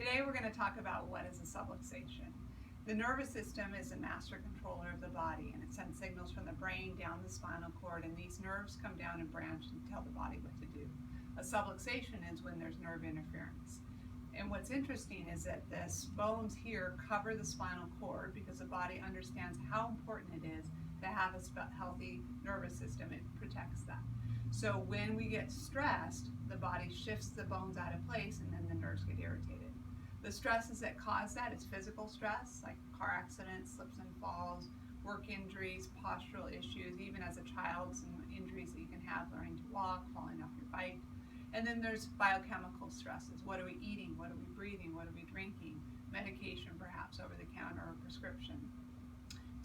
Today we're going to talk about what is a subluxation. The nervous system is a master controller of the body, and it sends signals from the brain down the spinal cord, and these nerves come down and branch and tell the body what to do. A subluxation is when there's nerve interference. And what's interesting is that the bones here cover the spinal cord because the body understands how important it is to have a healthy nervous system. It protects that. So when we get stressed, the body shifts the bones out of place and then the nerves get irritated. The stresses that cause that is physical stress, like car accidents, slips and falls, work injuries, postural issues, even as a child, some injuries that you can have learning to walk, falling off your bike. And then there's biochemical stresses. What are we eating? What are we breathing? What are we drinking? Medication, perhaps over the counter or prescription.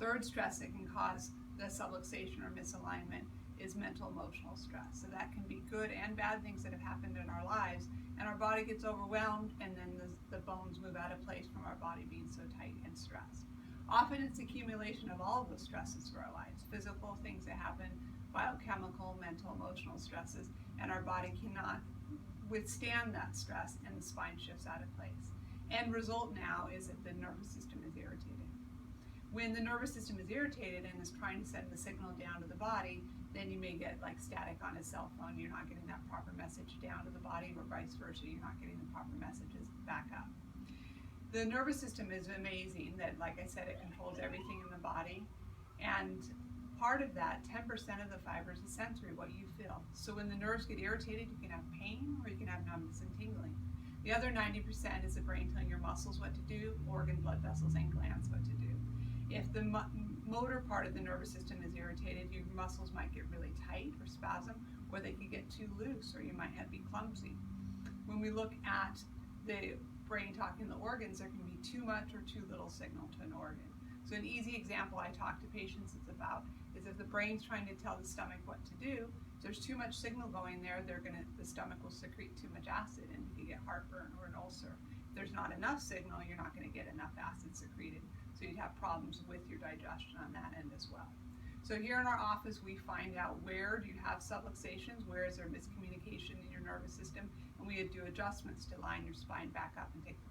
Third stress that can cause the subluxation or misalignment is mental emotional stress. So that can be good and bad things that have happened in our lives, and our body gets overwhelmed, and then the bones move out of place from our body being so tight and stressed. Often it's accumulation of all of those stresses for our lives, physical things that happen, biochemical, mental, emotional stresses, and our body cannot withstand that stress, and the spine shifts out of place. End result now is that the nervous system is irritated. When the nervous system is irritated and is trying to send the signal down to the body, then you may get like static on a cell phone. You're not getting that proper message down to the body, or vice versa. You're not getting the proper messages back up. The nervous system is amazing that, like I said, it controls everything in the body. And part of that, 10% of the fibers is sensory, what you feel. So when the nerves get irritated, you can have pain or you can have numbness and tingling. The other 90% is the brain telling your muscles what to do, organ, blood vessels, and glands what to do. If the motor part of the nervous system is irritated, your muscles might get really tight or spasm, or they could get too loose, or you might be clumsy. When we look at the brain talking to the organs, there can be too much or too little signal to an organ. So an easy example I talk to patients is if the brain's trying to tell the stomach what to do, if there's too much signal going there, the stomach will secrete too much acid and you get heartburn or an ulcer. If there's not enough signal, you're not going to get enough acid secreted. So you'd have problems with your digestion on that end as well. So here in our office, we find out where do you have subluxations, where is there miscommunication in your nervous system, and we do adjustments to line your spine back up and take the